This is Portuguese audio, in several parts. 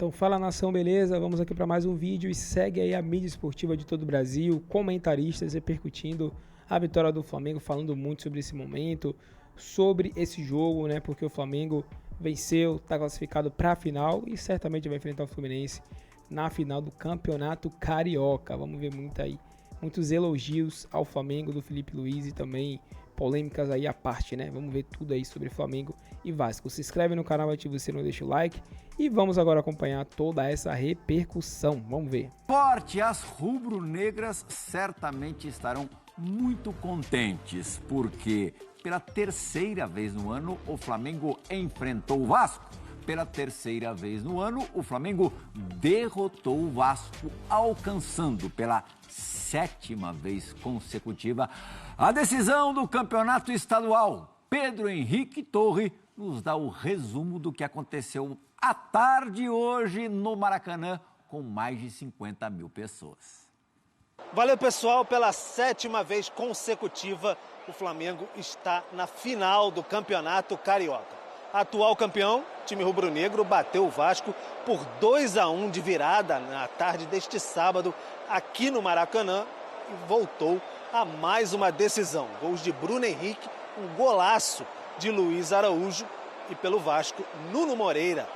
Então fala nação, beleza? Vamos aqui para mais um vídeo e segue aí a mídia esportiva de todo o Brasil, comentaristas repercutindo a vitória do Flamengo, falando muito sobre esse momento, sobre esse jogo, né? Porque o Flamengo venceu, está classificado para a final e certamente vai enfrentar o Fluminense na final do Campeonato Carioca. Vamos ver muitos elogios ao Flamengo do Felipe Luiz e também polêmicas aí à parte, né? Vamos ver tudo aí sobre Flamengo e Vasco. Se inscreve no canal, ativa o sininho, não deixa o like e vamos agora acompanhar toda essa repercussão. Vamos ver. Forte, as rubro-negras certamente estarão muito contentes, porque pela terceira vez no ano o Flamengo enfrentou o Vasco. Pela terceira vez no ano, o Flamengo derrotou o Vasco, alcançando pela sétima vez consecutiva a decisão do campeonato estadual. Pedro Henrique Torre nos dá o resumo do que aconteceu à tarde hoje no Maracanã, com mais de 50 mil pessoas. Valeu, pessoal, pela sétima vez consecutiva, o Flamengo está na final do Campeonato Carioca. Atual campeão, time rubro-negro, bateu o Vasco por 2-1 de virada na tarde deste sábado aqui no Maracanã e voltou a mais uma decisão. Gols de Bruno Henrique, um golaço de Luiz Araújo e pelo Vasco, Nuno Moreira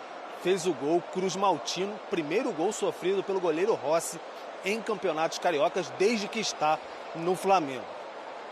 fez o gol. Cruz Maltino, primeiro gol sofrido pelo goleiro Rossi em campeonatos cariocas desde que está no Flamengo.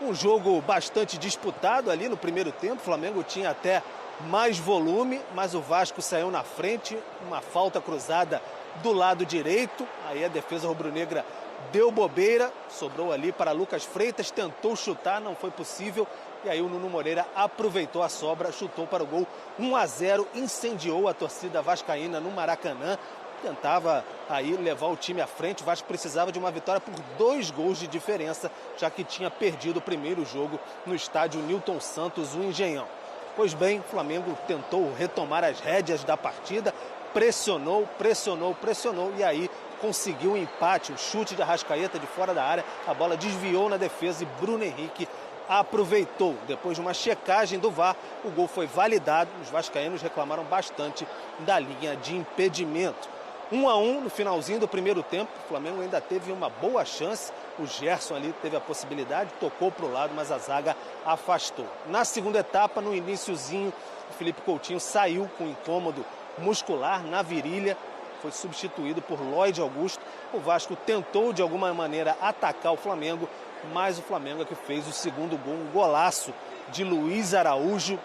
Um jogo bastante disputado ali no primeiro tempo, o Flamengo tinha até mais volume, mas o Vasco saiu na frente, uma falta cruzada do lado direito, aí a defesa rubro-negra deu bobeira, sobrou ali para Lucas Freitas, tentou chutar, não foi possível, e aí o Nuno Moreira aproveitou a sobra, chutou para o gol, 1-0, incendiou a torcida vascaína no Maracanã, tentava aí levar o time à frente. O Vasco precisava de uma vitória por 2 gols de diferença, já que tinha perdido o primeiro jogo no estádio Newton Santos, o Engenhão. Pois bem, o Flamengo tentou retomar as rédeas da partida, pressionou e aí conseguiu um empate, um chute de Arrascaeta de fora da área, a bola desviou na defesa e Bruno Henrique aproveitou. Depois de uma checagem do VAR, o gol foi validado, os vascaínos reclamaram bastante da linha de impedimento. 1-1 no finalzinho do primeiro tempo, o Flamengo ainda teve uma boa chance, o Gerson ali teve a possibilidade, tocou para o lado, mas a zaga afastou. Na segunda etapa, no iniciozinho, o Felipe Coutinho saiu com incômodo muscular na virilha, foi substituído por Lloyd Augusto. O Vasco tentou de alguma maneira atacar o Flamengo, mas o Flamengo é que fez o segundo gol, um golaço de Luiz Araújo,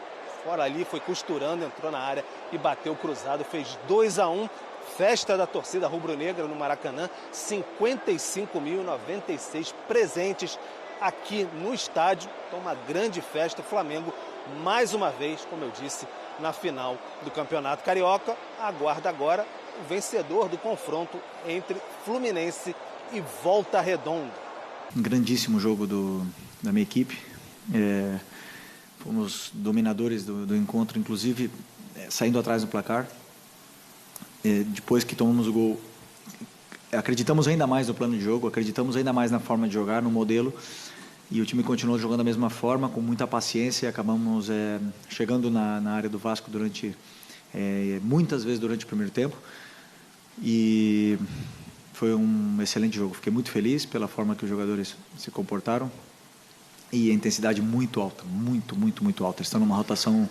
fora ali, foi costurando, entrou na área e bateu cruzado, fez 2-1. Festa da torcida rubro-negra no Maracanã, 55.096 presentes aqui no estádio. Então, uma grande festa. O Flamengo, mais uma vez, como eu disse, na final do Campeonato Carioca. Aguarda agora o vencedor do confronto entre Fluminense e Volta Redonda. Um grandíssimo jogo da minha equipe. Fomos dominadores do encontro, inclusive saindo atrás do placar. Depois que tomamos o gol, acreditamos ainda mais no plano de jogo, acreditamos ainda mais na forma de jogar, no modelo, e o time continuou jogando da mesma forma, com muita paciência. Acabamos chegando na área do Vasco muitas vezes durante o primeiro tempo, e foi um excelente jogo. Fiquei muito feliz pela forma que os jogadores se comportaram e a intensidade muito alta, muito alta. Eles estão numa rotação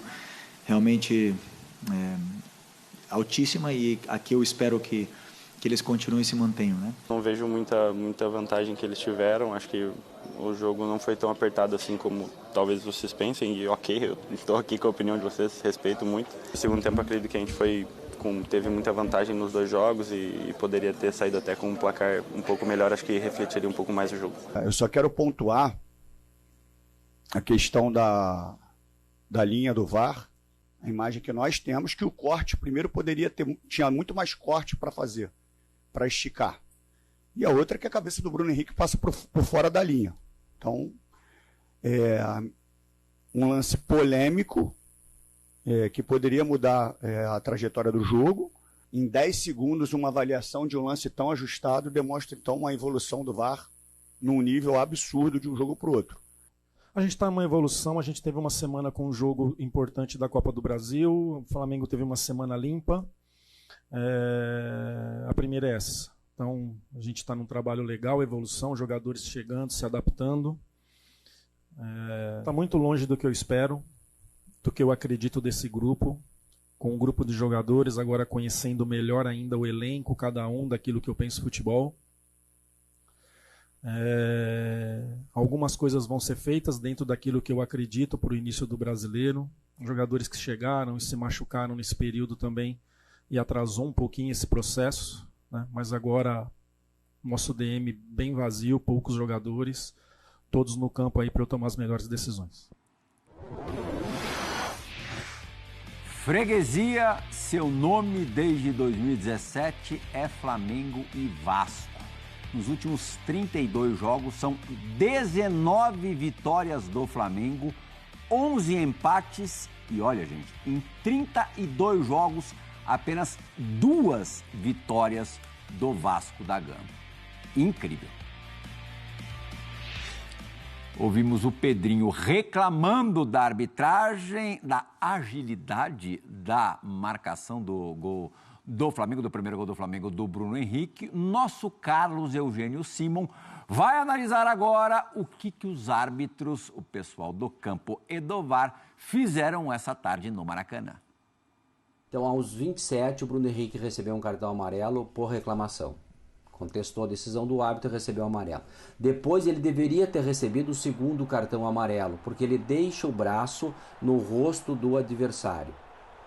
realmente altíssima, e aqui eu espero que eles continuem e se mantenham, né? Não vejo muita vantagem que eles tiveram. Acho que o jogo não foi tão apertado assim como talvez vocês pensem, e ok, eu estou aqui com a opinião de vocês, respeito muito. No segundo tempo, acredito que a gente teve muita vantagem nos 2 jogos e poderia ter saído até com um placar um pouco melhor. Acho que refletiria um pouco mais o jogo. Eu só quero pontuar a questão da linha do VAR. A imagem que nós temos, que o corte primeiro tinha muito mais corte para fazer, para esticar. E a outra é que a cabeça do Bruno Henrique passa por fora da linha. Então, um lance polêmico, que poderia mudar a trajetória do jogo. Em 10 segundos, uma avaliação de um lance tão ajustado demonstra, então, uma evolução do VAR num nível absurdo de um jogo para o outro. A gente está em uma evolução, a gente teve uma semana com um jogo importante da Copa do Brasil, o Flamengo teve uma semana limpa, A primeira é essa. Então, a gente está num trabalho legal, evolução, jogadores chegando, se adaptando. Está muito longe do que eu espero, do que eu acredito desse grupo, com um grupo de jogadores, agora conhecendo melhor ainda o elenco, cada um daquilo que eu penso futebol. Algumas coisas vão ser feitas dentro daquilo que eu acredito para o início do Brasileiro. Jogadores que chegaram e se machucaram nesse período também e atrasou um pouquinho esse processo, né? Mas agora nosso DM bem vazio, poucos jogadores, todos no campo aí para eu tomar as melhores decisões. Freguesia, seu nome desde 2017 é Flamengo e Vasco. Nos últimos 32 jogos são 19 vitórias do Flamengo, 11 empates e olha, gente, em 32 jogos apenas 2 vitórias do Vasco da Gama. Incrível. Ouvimos o Pedrinho reclamando da arbitragem, da agilidade da marcação do gol do Flamengo, do primeiro gol do Flamengo do Bruno Henrique. Nosso Carlos Eugênio Simon vai analisar agora o que os árbitros, o pessoal do campo e do VAR, fizeram essa tarde no Maracanã. Então, aos 27, o Bruno Henrique recebeu um cartão amarelo por reclamação. Contestou a decisão do árbitro e recebeu o amarelo. Depois ele deveria ter recebido o segundo cartão amarelo, porque ele deixa o braço no rosto do adversário.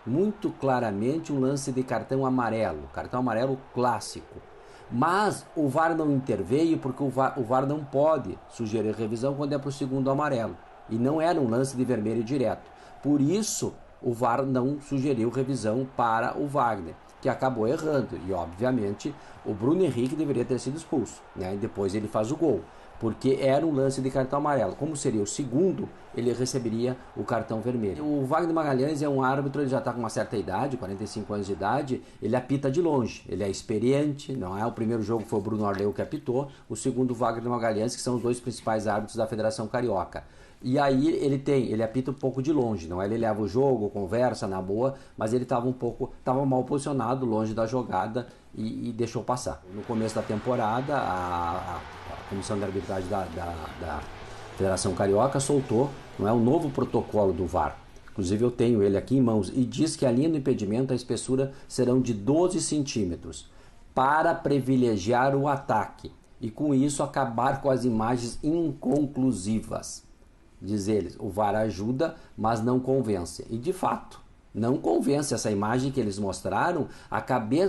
Muito claramente um lance de cartão amarelo clássico. Mas o VAR não interveio porque o VAR não pode sugerir revisão quando é para o segundo amarelo. E não era um lance de vermelho direto. Por isso o VAR não sugeriu revisão para o Wagner, que acabou errando. E, obviamente, o Bruno Henrique deveria ter sido expulso, né? E depois ele faz o gol, porque era um lance de cartão amarelo. Como seria o segundo, ele receberia o cartão vermelho. O Wagner Magalhães é um árbitro, ele já está com uma certa idade, 45 anos de idade, ele apita de longe, ele é experiente, não é? O primeiro jogo foi o Bruno Arleu que apitou, o segundo o Wagner Magalhães, que são os dois principais árbitros da Federação Carioca. E aí ele apita um pouco de longe, não é? Ele leva o jogo, conversa na boa, mas ele estava mal posicionado, longe da jogada e deixou passar. No começo da temporada, a Comissão de Arbitragem da Federação Carioca soltou, não é, um novo protocolo do VAR. Inclusive eu tenho ele aqui em mãos e diz que a linha do impedimento, a espessura serão de 12 centímetros para privilegiar o ataque e com isso acabar com as imagens inconclusivas. Diz eles, o VAR ajuda, mas não convence. E de fato, não convence. Essa imagem que eles mostraram,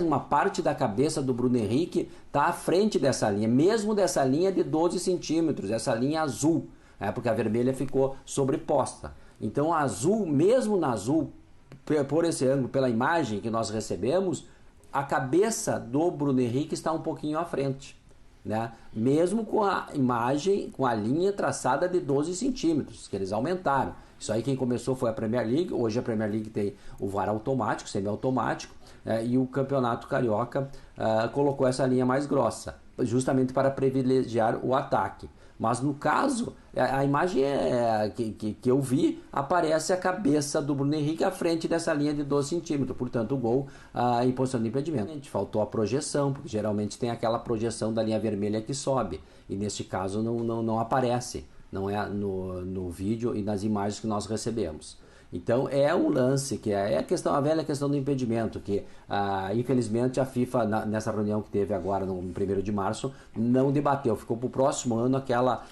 uma parte da cabeça do Bruno Henrique está à frente dessa linha, mesmo dessa linha de 12 centímetros, essa linha azul, porque a vermelha ficou sobreposta. Então, a azul, mesmo na azul, por esse ângulo, pela imagem que nós recebemos, a cabeça do Bruno Henrique está um pouquinho à frente. Né? Mesmo com a imagem, com a linha traçada de 12 centímetros, que eles aumentaram. Isso aí quem começou foi a Premier League. Hoje a Premier League tem o VAR automático, semiautomático, e o Campeonato Carioca colocou essa linha mais grossa, justamente para privilegiar o ataque. Mas no caso, a imagem que eu vi, aparece a cabeça do Bruno Henrique à frente dessa linha de 12 centímetros. Portanto, o gol em posição de impedimento. Faltou a projeção, porque geralmente tem aquela projeção da linha vermelha que sobe. E neste caso não aparece, não é no vídeo e nas imagens que nós recebemos. Então é um lance que é a velha questão do impedimento, que infelizmente a FIFA, nessa reunião que teve agora no 1º de março, não debateu, ficou para o próximo ano aquela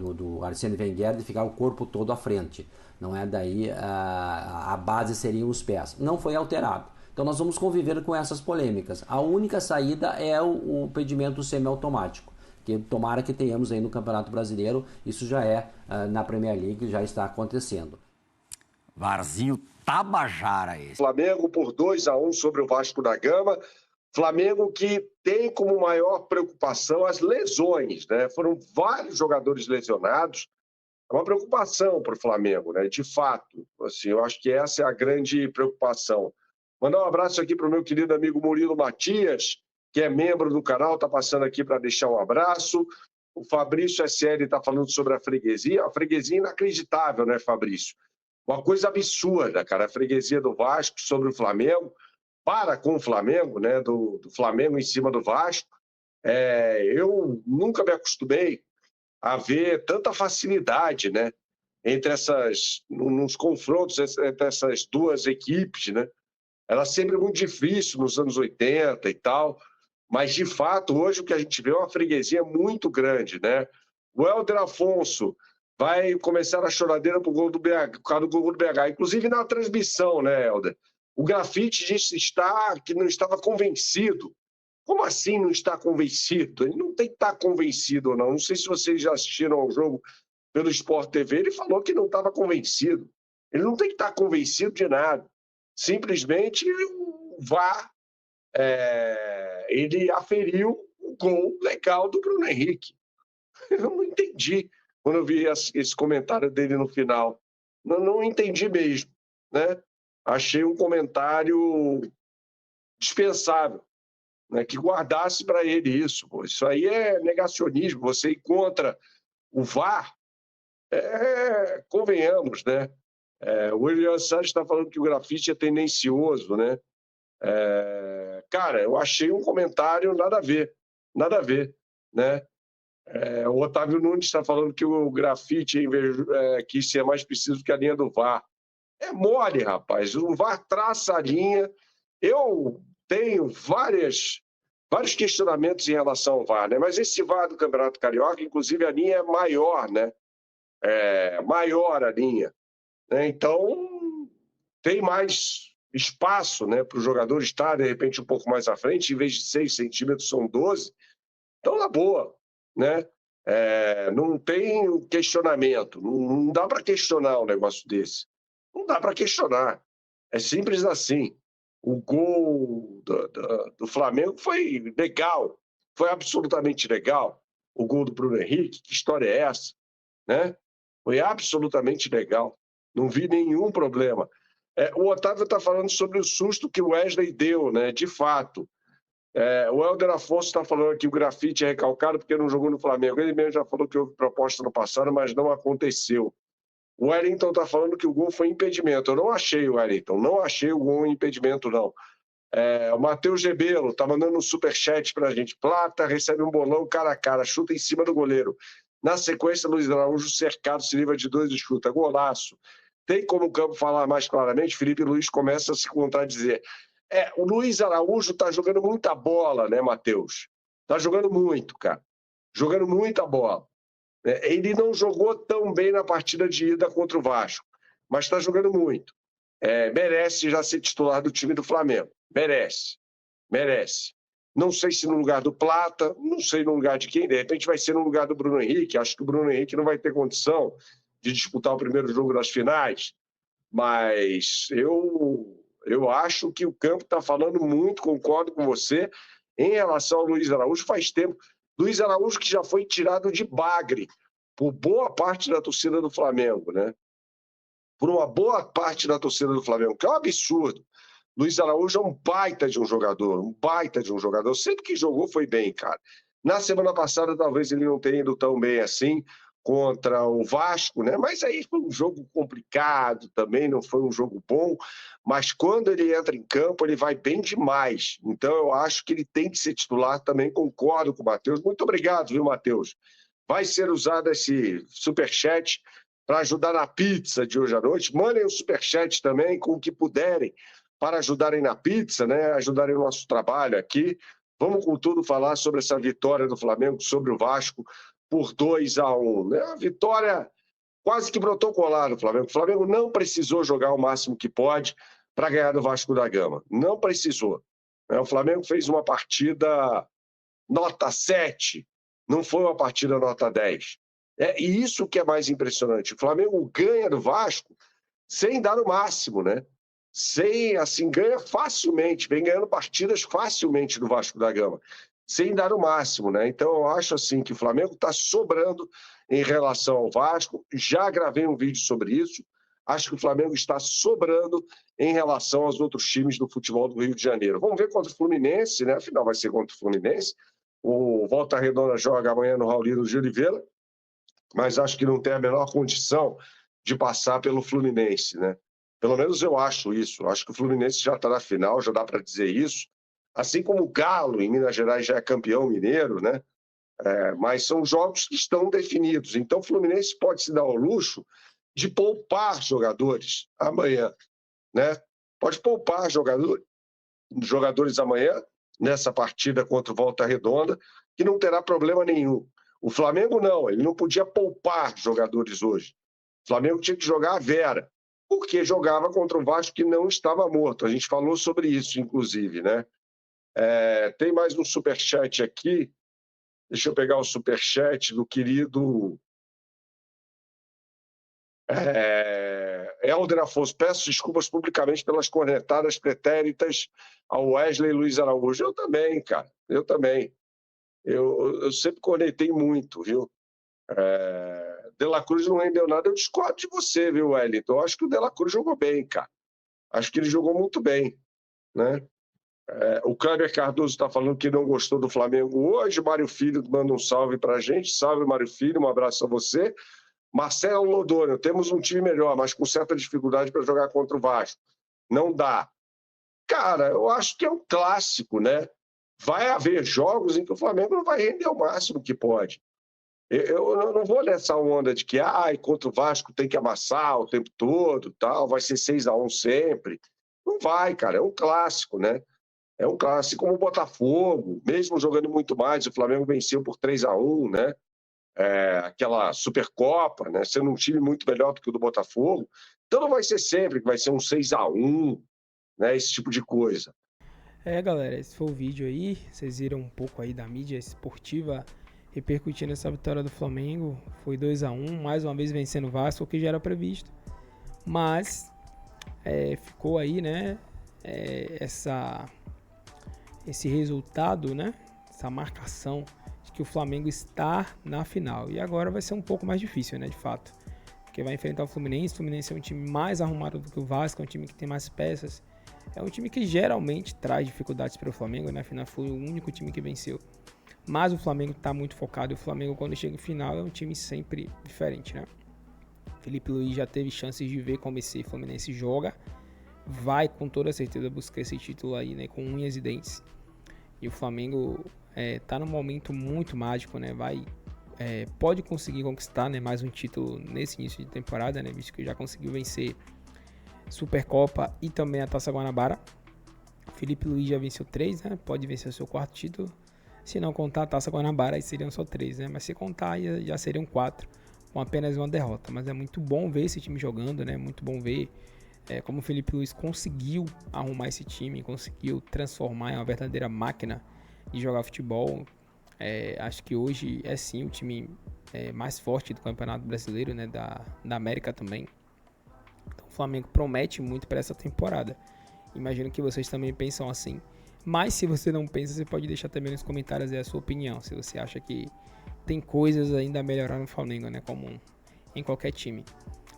do Arsene Wenger de ficar o corpo todo à frente, não é? Daí a base seriam os pés, não foi alterado. Então nós vamos conviver com essas polêmicas. A única saída é o impedimento semiautomático, que tomara que tenhamos aí no Campeonato Brasileiro. Isso já na Premier League, já está acontecendo. Varzinho Tabajara esse. Flamengo por 2-1 sobre o Vasco da Gama. Flamengo que tem como maior preocupação as lesões, né? Foram vários jogadores lesionados. É uma preocupação para o Flamengo, né? De fato, assim, eu acho que essa é a grande preocupação. Mandar um abraço aqui para o meu querido amigo Murilo Matias, que é membro do canal, está passando aqui para deixar um abraço. O Fabrício SL está falando sobre a freguesia. A freguesia inacreditável, né, Fabrício? Uma coisa absurda, cara, a freguesia do Vasco sobre o Flamengo. para com o Flamengo, né, do Flamengo em cima do Vasco. Eu nunca me acostumei a ver tanta facilidade, né, nos confrontos entre essas duas equipes, né? Era sempre muito difícil nos anos 80 e tal, mas de fato hoje o que a gente vê é uma freguesia muito grande, né? O Hélder Afonso vai começar a choradeira por causa do gol do BH, inclusive na transmissão, né, Hélder? O Grafite disse que não estava convencido. Como assim não está convencido? Ele não tem que estar convencido ou não. Não sei se vocês já assistiram ao jogo pelo Sport TV, ele falou que não estava convencido. Ele não tem que estar convencido de nada. Simplesmente o VAR ele aferiu o gol legal do Bruno Henrique. Eu não entendi quando eu vi esse comentário dele no final. Não entendi mesmo, né? Achei um comentário dispensável, né? Que guardasse para ele isso. Pô. Isso aí é negacionismo. Você ir contra o VAR, convenhamos, né? O William Santos está falando que o Grafite é tendencioso, né? Cara, eu achei um comentário nada a ver, né? O Otávio Nunes está falando que o Grafite quis ser mais preciso que a linha do VAR. É mole, rapaz. O VAR traça a linha. Eu tenho vários questionamentos em relação ao VAR, né? Mas esse VAR do Campeonato Carioca, inclusive a linha é maior, né? Maior a linha. Né? Então, tem mais espaço, né, para o jogador estar, de repente, um pouco mais à frente, em vez de 6 centímetros, são 12. Então, na boa, né? Não tem questionamento, não dá para questionar um negócio desse. Não dá para questionar. É simples assim. O gol do Flamengo foi legal, foi absolutamente legal. O gol do Bruno Henrique, que história é essa? Né? Foi absolutamente legal. Não vi nenhum problema. O Otávio está falando sobre o susto que o Wesley deu, né? De fato. O Hélder Afonso está falando que o Grafite é recalcado porque não jogou no Flamengo. Ele mesmo já falou que houve proposta no passado, mas não aconteceu. O Wellington está falando que o gol foi impedimento. Eu não achei, Wellington. Não achei o gol impedimento, não. O Matheus Gebelo está mandando um superchat para a gente. Plata recebe um bolão cara a cara, chuta em cima do goleiro. Na sequência, Luiz Araújo cercado, se livra de 2 e chuta. Golaço. Tem como o campo falar mais claramente? Felipe Luiz começa a se contradizer. O Luiz Araújo está jogando muita bola, né, Matheus? Está jogando muito, cara. Jogando muita bola. Ele não jogou tão bem na partida de ida contra o Vasco, mas está jogando muito. Merece já ser titular do time do Flamengo. Merece. Não sei se no lugar do Plata, não sei no lugar de quem, de repente vai ser no lugar do Bruno Henrique. Acho que o Bruno Henrique não vai ter condição de disputar o primeiro jogo das finais, mas eu acho que o campo está falando muito, concordo com você, em relação ao Luiz Araújo. Faz tempo. Luiz Araújo que já foi tirado de bagre por boa parte da torcida do Flamengo, né? Por uma boa parte da torcida do Flamengo, que é um absurdo. Luiz Araújo é um baita de um jogador. Sempre que jogou foi bem, cara. Na semana passada talvez ele não tenha ido tão bem assim contra o Vasco, né? Mas aí foi um jogo complicado também, não foi um jogo bom, mas quando ele entra em campo, ele vai bem demais. Então eu acho que ele tem que ser titular também, concordo com o Matheus. Muito obrigado, viu, Matheus? Vai ser usado esse superchat para ajudar na pizza de hoje à noite. Mandem o superchat também com o que puderem para ajudarem na pizza, né? Ajudarem o nosso trabalho aqui. Vamos com tudo falar sobre essa vitória do Flamengo sobre o Vasco por 2-1. Né? Uma vitória quase que protocolar do Flamengo. O Flamengo não precisou jogar o máximo que pode para ganhar do Vasco da Gama. Não precisou. O Flamengo fez uma partida nota 7, não foi uma partida nota 10. E isso que é mais impressionante. O Flamengo ganha do Vasco sem dar o máximo, né? Ganha facilmente, vem ganhando partidas facilmente do Vasco da Gama, sem dar o máximo, né? Então eu acho assim que o Flamengo está sobrando em relação ao Vasco. Já gravei um vídeo sobre isso. Acho que o Flamengo está sobrando em relação aos outros times do futebol do Rio de Janeiro. Vamos ver contra o Fluminense, né? Afinal vai ser contra o Fluminense. O Volta Redonda joga amanhã no Raulino de Oliveira, mas acho que não tem a menor condição de passar pelo Fluminense, né? Pelo menos eu acho isso. Eu acho que o Fluminense já está na final, já dá para dizer isso. Assim como o Galo, em Minas Gerais, já é campeão mineiro, né? Mas são jogos que estão definidos. Então, o Fluminense pode se dar ao luxo de poupar jogadores amanhã, né? Pode poupar jogadores amanhã, nessa partida contra o Volta Redonda, que não terá problema nenhum. O Flamengo não, ele não podia poupar jogadores hoje. O Flamengo tinha que jogar a Vera, porque jogava contra o Vasco que não estava morto. A gente falou sobre isso, inclusive, né? Tem mais um superchat aqui. Deixa eu pegar o superchat do querido Helder Afonso. Peço desculpas publicamente pelas cornetadas pretéritas ao Wesley Luiz Araújo. Eu também, cara. Eu também. Eu sempre cornetei muito, viu? De La Cruz não rendeu nada. Eu discordo de você, viu, Wellington? Eu acho que o De La Cruz jogou bem, cara. Acho que ele jogou muito bem, né? O Kleber Cardoso está falando que não gostou do Flamengo hoje. Mário Filho manda um salve para a gente. Salve, Mário Filho, um abraço a você. Marcelo Lodônio, temos um time melhor, mas com certa dificuldade para jogar contra o Vasco. Não dá. Cara, eu acho que é um clássico, né? Vai haver jogos em que o Flamengo não vai render o máximo que pode. Eu não vou nessa onda de que contra o Vasco tem que amassar o tempo todo, tal, vai ser 6-1 sempre. Não vai, cara, é um clássico, né? É um clássico como o Botafogo, mesmo jogando muito mais, o Flamengo venceu por 3-1, né? Aquela Supercopa, né? Sendo um time muito melhor do que o do Botafogo. Então não vai ser sempre que vai ser um 6-1, né? Esse tipo de coisa. Galera, esse foi o vídeo aí. Vocês viram um pouco aí da mídia esportiva repercutindo essa vitória do Flamengo. Foi 2-1, mais uma vez vencendo o Vasco, o que já era previsto. Mas ficou aí, né? Esse resultado, né? Essa marcação de que o Flamengo está na final. E agora vai ser um pouco mais difícil, né? De fato. Porque vai enfrentar o Fluminense. O Fluminense é um time mais arrumado do que o Vasco. É um time que tem mais peças. É um time que geralmente traz dificuldades para o Flamengo. Na final foi o único time que venceu. Mas o Flamengo está muito focado. E o Flamengo, quando chega em final, é um time sempre diferente, né? Felipe Luiz já teve chances de ver como esse Fluminense joga. Vai com toda certeza buscar esse título aí, né? Com unhas e dentes. E o Flamengo tá num momento muito mágico, né? Pode conseguir conquistar, né, mais um título nesse início de temporada, né? Visto que já conseguiu vencer Supercopa e também a Taça Guanabara. Felipe Luiz já venceu 3, né? Pode vencer o seu 4º título. Se não contar a Taça Guanabara, aí seriam só 3, né? Mas se contar, já seriam 4, com apenas uma derrota. Mas é muito bom ver esse time jogando, né? Muito bom ver como o Felipe Luiz conseguiu arrumar esse time, conseguiu transformar em uma verdadeira máquina de jogar futebol. Acho que hoje é sim o time mais forte do Campeonato Brasileiro, né? Da América também. Então o Flamengo promete muito para essa temporada. Imagino que vocês também pensam assim. Mas se você não pensa, você pode deixar também nos comentários aí a sua opinião. Se você acha que tem coisas ainda a melhorar no Flamengo, né? Como em qualquer time.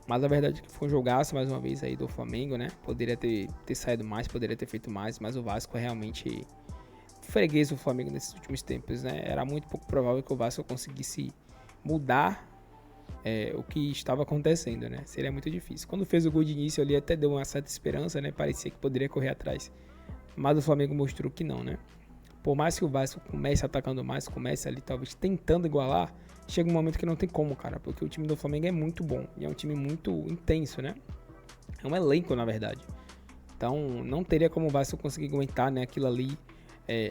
Mas a verdade é que foi um jogaço mais uma vez aí do Flamengo, né? Poderia ter saído mais, poderia ter feito mais. Mas o Vasco é realmente freguês do Flamengo nesses últimos tempos, né? Era muito pouco provável que o Vasco conseguisse mudar o que estava acontecendo, né? Seria muito difícil. Quando fez o gol de início ali até deu uma certa esperança, né? Parecia que poderia correr atrás. Mas o Flamengo mostrou que não, né? Por mais que o Vasco comece atacando mais, comece ali talvez tentando igualar, chega um momento que não tem como, cara. Porque o time do Flamengo é muito bom. E é um time muito intenso, né? É um elenco, na verdade. Então não teria como o Vasco conseguir aguentar, né, aquilo ali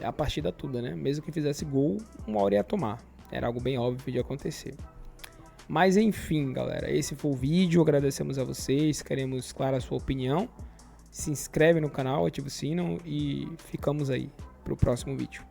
a partida toda, né? Mesmo que fizesse gol, uma hora ia tomar. Era algo bem óbvio de acontecer. Mas enfim, galera, esse foi o vídeo. Agradecemos a vocês. Queremos, claro, a sua opinião. Se inscreve no canal, ativa o sino e ficamos aí para o próximo vídeo.